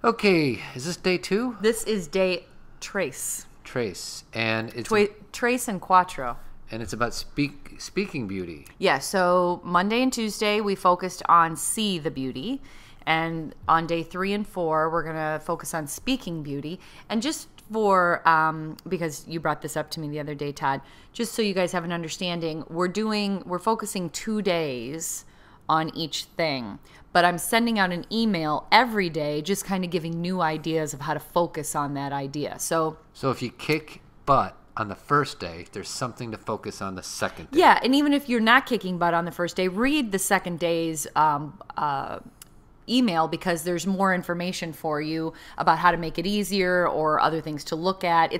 Okay, is this day 2? This is day Trace. Trace, and it's Trace and Quattro. and it's about speaking beauty. Yeah, so Monday and Tuesday we focused on See the Beauty. And on day 3 and 4, we're going to focus on speaking beauty. And just for, because you brought this up to me the other day, Todd, just so you guys have an understanding, we're focusing 2 days on each thing. But I'm sending out an email every day just kind of giving new ideas of how to focus on that idea. So if you kick butt on the first day, there's something to focus on the second day. Yeah, and even if you're not kicking butt on the first day, read the second day's email, because there's more information for you about how to make it easier or other things to look at.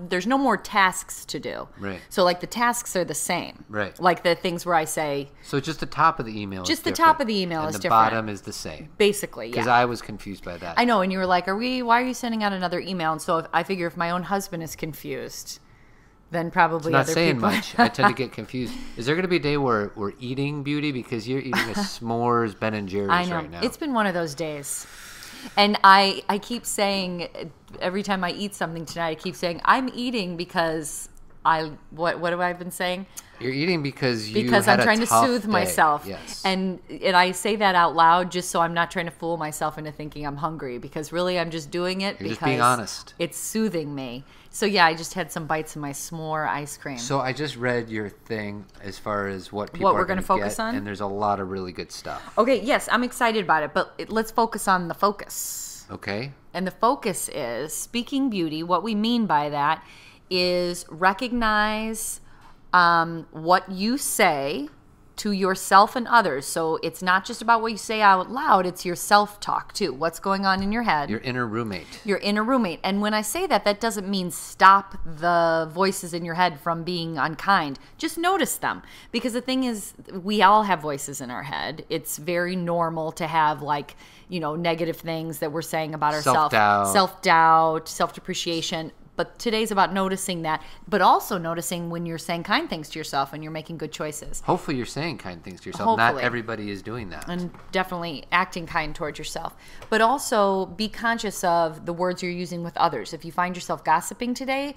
There's no more tasks to do. Right. So like the tasks are the same. Right. Like the things where I say. So just the top of the email is Just the different, top of the email and is the different. bottom is the same. Basically, Because yeah. I was confused by that. I know, and you were like, why are you sending out another email? And so I figure if my own husband is confused, then probably Not other saying people. much. I tend to get confused. Is there going to be a day where we're eating beauty? Because you're eating a s'mores Ben & Jerry's I know. right now. It's been one of those days. And I keep saying, every time I eat something tonight, I keep saying, I'm eating because what have I been saying? You're eating because I'm trying to soothe day. myself. Yes. And I say that out loud just so I'm not trying to fool myself into thinking I'm hungry, because really I'm just doing it You're because just being honest. It's soothing me. So yeah, I just had some bites of my s'more ice cream. So I just read your thing as far as what people we're are going gonna to focus get, on? and there's a lot of really good stuff. Okay, yes, I'm excited about it, but let's focus on the focus. Okay? And the focus is speaking beauty. What we mean by that is recognize what you say to yourself and others. So it's not just about what you say out loud, it's your self-talk too. What's going on in your head. Your inner roommate. Your inner roommate. And when I say that, that doesn't mean stop the voices in your head from being unkind. Just notice them. Because the thing is, we all have voices in our head. It's very normal to have negative things that we're saying about ourselves. Self-doubt, self-depreciation. But today's about noticing that, but also noticing when you're saying kind things to yourself and you're making good choices. Hopefully you're saying kind things to yourself. Hopefully. Not everybody is doing that. And definitely acting kind towards yourself. But also be conscious of the words you're using with others. If you find yourself gossiping today,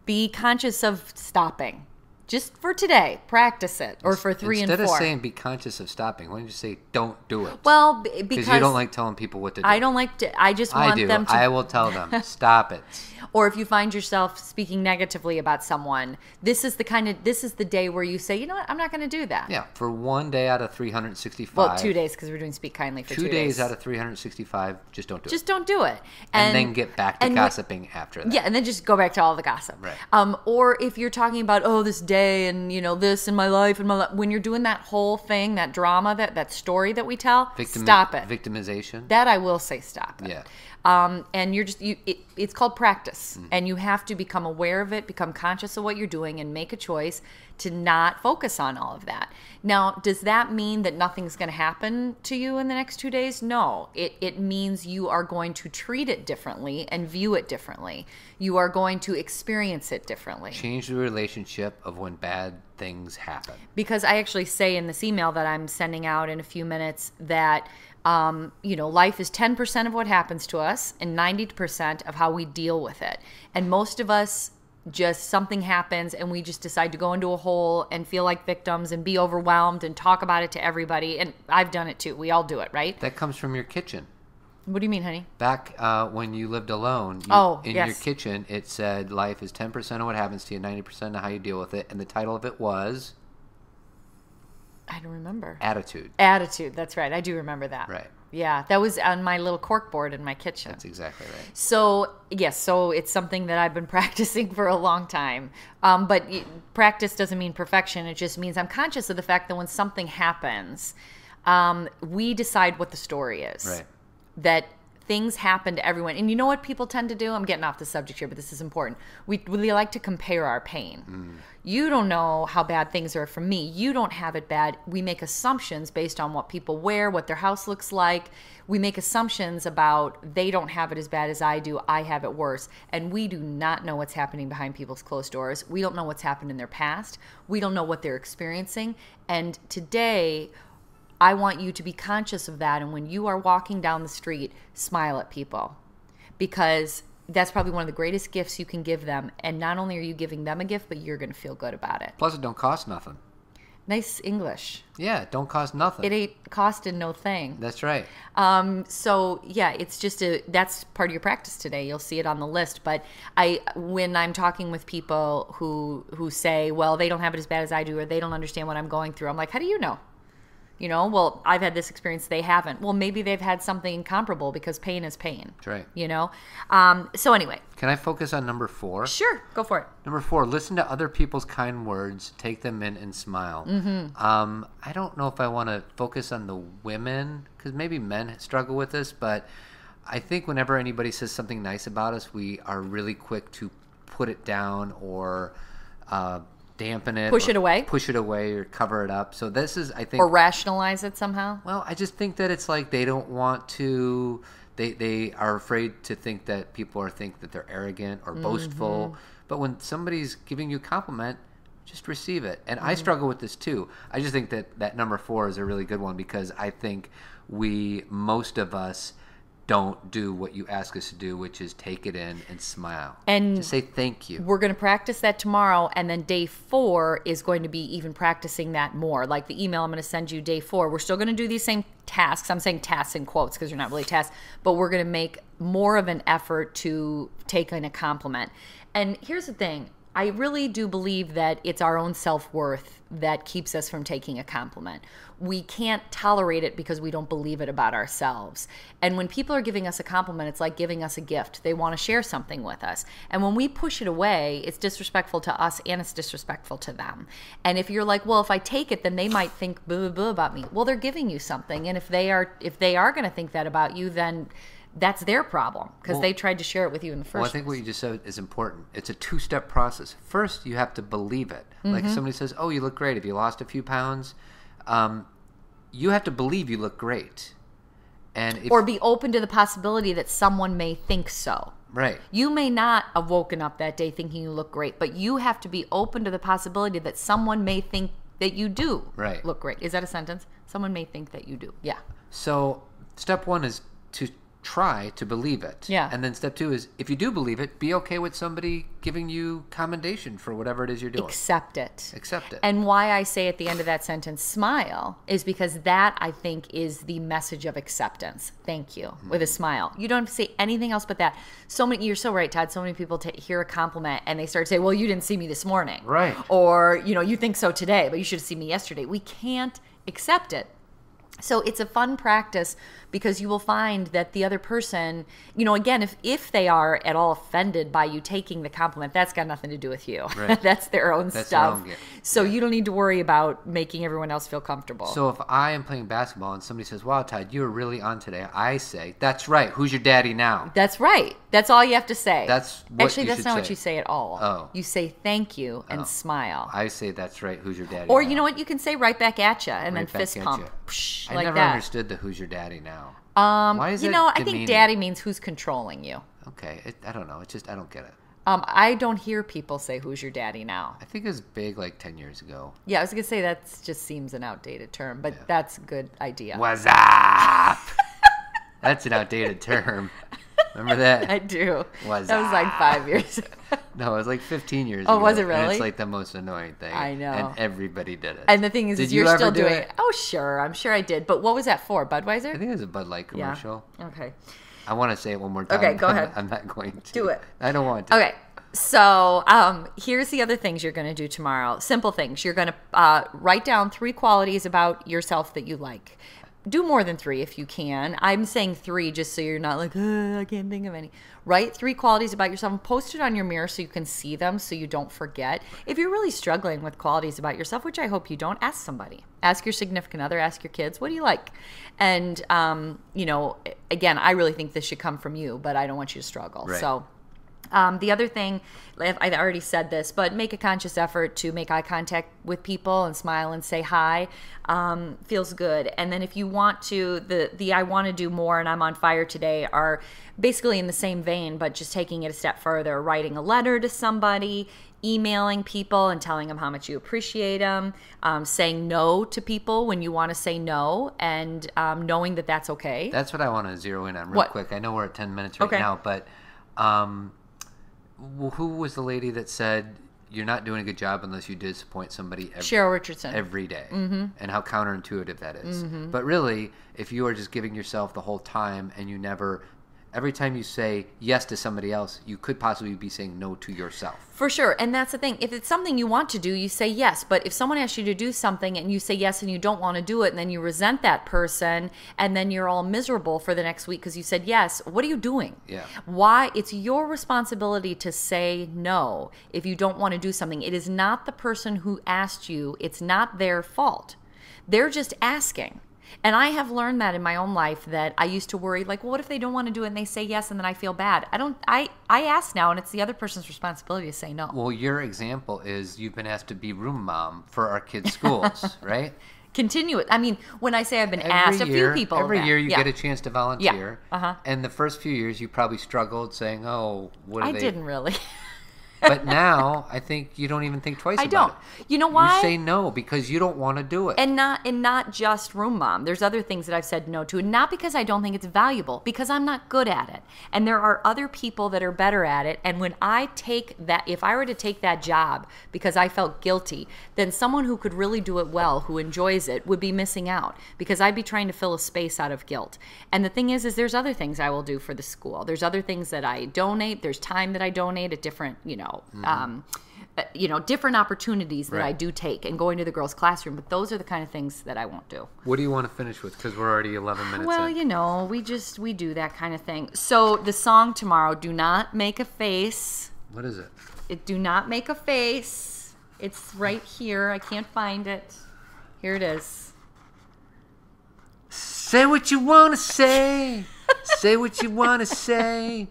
be conscious of stopping. Just for today, practice it. Or for 3 and 4. Instead of saying be conscious of stopping, why don't you say don't do it? Well, because you don't like telling people what to do. I don't like to. I just want them to. I will tell them, stop it. Or if you find yourself speaking negatively about someone, this is the day where you say, you know what, I'm not going to do that. Yeah, for 1 day out of 365. Well, 2 days, because we're doing Speak Kindly for 2 days. 2 days out of 365, just don't do it. Just don't do it. And then get back to gossiping after that. Yeah, and then just go back to all the gossip. Right. Or if you're talking about, this day and, this in my life, when you're doing that whole thing, that drama, that story that we tell, stop it. Victimization. That I will say stop it. Yeah. And it's called practice, and you have to become aware of it, become conscious of what you're doing, and make a choice to not focus on all of that. Now, does that mean that nothing's going to happen to you in the next 2 days? No. It means you are going to treat it differently and view it differently. You are going to experience it differently. Change the relationship of when bad things happen. Because I actually say in this email that I'm sending out in a few minutes that life is 10% of what happens to us and 90% of how we deal with it. And most of us, just something happens and we just decide to go into a hole and feel like victims and be overwhelmed and talk about it to everybody. And I've done it too. We all do it, right? That comes from your kitchen. What do you mean, honey? Back when you lived alone, your kitchen, it said life is 10% of what happens to you, 90% of how you deal with it. And the title of it was? I don't remember. Attitude. Attitude. That's right. I do remember that. Right. Yeah. That was on my little cork board in my kitchen. That's exactly right. So, yes. So it's something that I've been practicing for a long time. But practice doesn't mean perfection. It just means I'm conscious of the fact that when something happens, we decide what the story is. Right. That things happen to everyone. And you know what people tend to do? I'm getting off the subject here, but this is important. We really like to compare our pain. You don't know how bad things are for me. You don't have it bad. We make assumptions based on what people wear, what their house looks like. We make assumptions about they don't have it as bad as I do. I have it worse. And we do not know what's happening behind people's closed doors. We don't know what's happened in their past. We don't know what they're experiencing. And today, I want you to be conscious of that. And when you are walking down the street, smile at people, because that's probably one of the greatest gifts you can give them. And not only are you giving them a gift, but you're going to feel good about it. Plus, it don't cost nothing. Nice English. Yeah, it don't cost nothing. It ain't costing no thing. That's right. So yeah, it's just that's part of your practice today. You'll see it on the list. But when I'm talking with people who say, well, they don't have it as bad as I do, or they don't understand what I'm going through, I'm like, how do you know? You know, well, I've had this experience, they haven't. Well, maybe they've had something comparable, because pain is pain. That's right. You know? So anyway. Can I focus on number 4? Sure, go for it. Number 4, listen to other people's kind words, take them in, and smile. Mm-hmm. I don't know if I want to focus on the women, because maybe men struggle with this, but I think whenever anybody says something nice about us, we are really quick to put it down or dampen it, push it away, or cover it up. So this is, I think, or rationalize it somehow. Well, I just think that it's like they don't want to. They are afraid to think that people think that they're arrogant or boastful. Mm-hmm. But when somebody's giving you a compliment, just receive it. And I struggle with this too. I just think that number 4 is a really good one, because I think most of us don't do what you ask us to do, which is take it in and smile. And just say thank you. We're going to practice that tomorrow, and then day 4 is going to be even practicing that more. Like the email I'm going to send you day 4, we're still going to do these same tasks. I'm saying tasks in quotes because they're not really tasks, but we're going to make more of an effort to take in a compliment. And here's the thing. I really do believe that it's our own self-worth that keeps us from taking a compliment. We can't tolerate it because we don't believe it about ourselves. And when people are giving us a compliment, it's like giving us a gift. They want to share something with us. And when we push it away, it's disrespectful to us and it's disrespectful to them. And if you're like, well, if I take it, then they might think blah, blah, blah about me. Well, they're giving you something. And if they are going to think that about you, then that's their problem, because they tried to share it with you in the first place. Well, I think what you just said is important. It's a 2-step process. First, you have to believe it. Mm-hmm. Like somebody says, oh, you look great. If you lost a few pounds, you have to believe you look great. Or be open to the possibility that someone may think so. Right. You may not have woken up that day thinking you look great, but you have to be open to the possibility that someone may think that you do look great. Is that a sentence? Someone may think that you do. Yeah. So step 1 is to try to believe it. Yeah. And then step 2 is, if you do believe it, be okay with somebody giving you commendation for whatever it is you're doing. Accept it. Accept it. And why I say at the end of that sentence, smile, is because that, I think, is the message of acceptance. Thank you. With a smile. You don't have to say anything else but that. You're so right, Todd. So many people hear a compliment and they start to say, well, you didn't see me this morning. Right. Or, you think so today, but you should have seen me yesterday. We can't accept it. So it's a fun practice, because you will find that the other person, again, if they are at all offended by you taking the compliment, that's got nothing to do with you. Right. That's their own stuff. So you don't need to worry about making everyone else feel comfortable. So if I am playing basketball and somebody says, wow, Todd, you were really on today, I say, that's right. Who's your daddy now? That's right. That's all you have to say. That's not what you say at all. Oh. You say thank you and smile. I say, that's right. Who's your daddy Or now? you know what? You can say right back at you and then fist pump. I like never that. understood the who's your daddy now. Why is I think daddy means who's controlling you. Okay. I don't know. It's just, I don't get it. I don't hear people say who's your daddy now. I think it was big like 10 years ago. Yeah, I was going to say that just seems an outdated term, but that's a good idea. What's up? That's an outdated term. Remember that? I do. That was like 5 years ago. No, it was like 15 years ago. Oh, was it really? And it's like the most annoying thing. I know. And everybody did it. And the thing is you're still doing it. Oh, sure. I'm sure I did. But what was that for? Budweiser? I think it was a Bud Light commercial. Yeah. Okay. I want to say it one more time. Okay, go ahead. I'm not going to. Do it. I don't want to. Okay. So here's the other things you're going to do tomorrow. Simple things. You're going to write down 3 qualities about yourself that you like. Do more than 3 if you can. I'm saying 3 just so you're not like, I can't think of any. Write 3 qualities about yourself and post it on your mirror so you can see them so you don't forget. If you're really struggling with qualities about yourself, which I hope you don't, ask somebody. Ask your significant other, ask your kids, what do you like? And, again, I really think this should come from you, but I don't want you to struggle. Right. So The other thing, I already said this, but make a conscious effort to make eye contact with people and smile and say hi. Feels good. And then if you want to, the I want to do more and I'm on fire today are basically in the same vein, but just taking it a step further, writing a letter to somebody, emailing people and telling them how much you appreciate them, saying no to people when you want to say no, and knowing that that's okay. That's what I want to zero in on real quick. I know we're at 10 minutes right now, but who was the lady that said you're not doing a good job unless you disappoint somebody Cheryl Richardson. every day, and how counterintuitive that is. But really, if you are just giving yourself the whole time and you never... Every time you say yes to somebody else, you could possibly be saying no to yourself. For sure. And that's the thing. If it's something you want to do, you say yes. But if someone asks you to do something and you say yes and you don't want to do it, and then you resent that person, and then you're all miserable for the next week because you said yes, what are you doing? Yeah. Why? It's your responsibility to say no if you don't want to do something. It is not the person who asked you. It's not their fault. They're just asking. And I have learned that in my own life, that I used to worry, like, well, what if they don't want to do it and they say yes and then I feel bad? I ask now, and it's the other person's responsibility to say no. Well, your example is you've been asked to be room mom for our kids' schools, right? Continue it. I mean, when I say I've been asked, a few people. Every year you get a chance to volunteer. Yeah. And the first few years you probably struggled saying, oh, what are they? I didn't really. But now I think you don't even think twice about it. I don't. You know why? You say no because you don't want to do it. And not just room mom. There's other things that I've said no to. And not because I don't think it's valuable, because I'm not good at it. And there are other people that are better at it. And when I take that, if I were to take that job because I felt guilty, then someone who could really do it well, who enjoys it, would be missing out, because I'd be trying to fill a space out of guilt. And the thing is there's other things I will do for the school. There's other things that I donate. There's time that I donate at different, different opportunities that I do take, and going to the girls' classroom. But those are the kind of things that I won't do. What do you want to finish with? Because we're already 11 minutes well, in. we do that kind of thing. So the song tomorrow, Do Not Make a Face. What is it? Do Not Make a Face. It's right here. I can't find it. Here it is. Say what you want to say. Say what you want to say.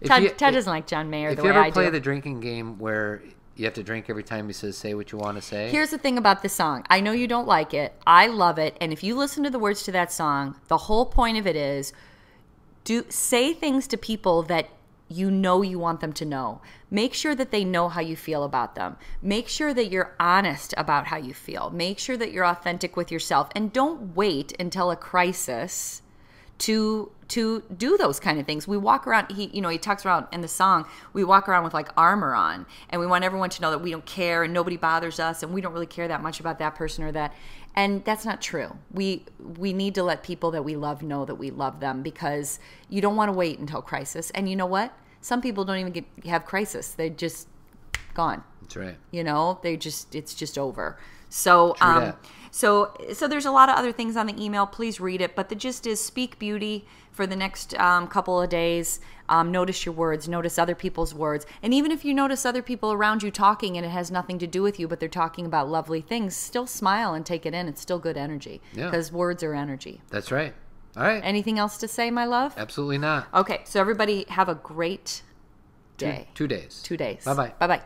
Ted doesn't like John Mayer the way I do. If you ever play the drinking game where you have to drink every time he says, say what you want to say. Here's the thing about this song. I know you don't like it. I love it. And if you listen to the words to that song, the whole point of it is say things to people that you know you want them to know. Make sure that they know how you feel about them. Make sure that you're honest about how you feel. Make sure that you're authentic with yourself. And don't wait until a crisis to do those kind of things. We walk around, he talks about in the song, we walk around with like armor on, and we want everyone to know that we don't care and nobody bothers us and we don't really care that much about that person or that. And that's not true. We need to let people that we love know that we love them, because you don't want to wait until crisis. And you know what? Some people don't even have crisis. They're just gone. That's right. It's just over. So, so there's a lot of other things on the email. Please read it. But the gist is, speak beauty for the next couple of days. Notice your words. Notice other people's words. And even if you notice other people around you talking and it has nothing to do with you, but they're talking about lovely things, still smile and take it in. It's still good energy, because words are energy. That's right. All right. Anything else to say, my love? Absolutely not. Okay. So everybody have a great day. 2 days. 2 days. Bye-bye. Bye-bye.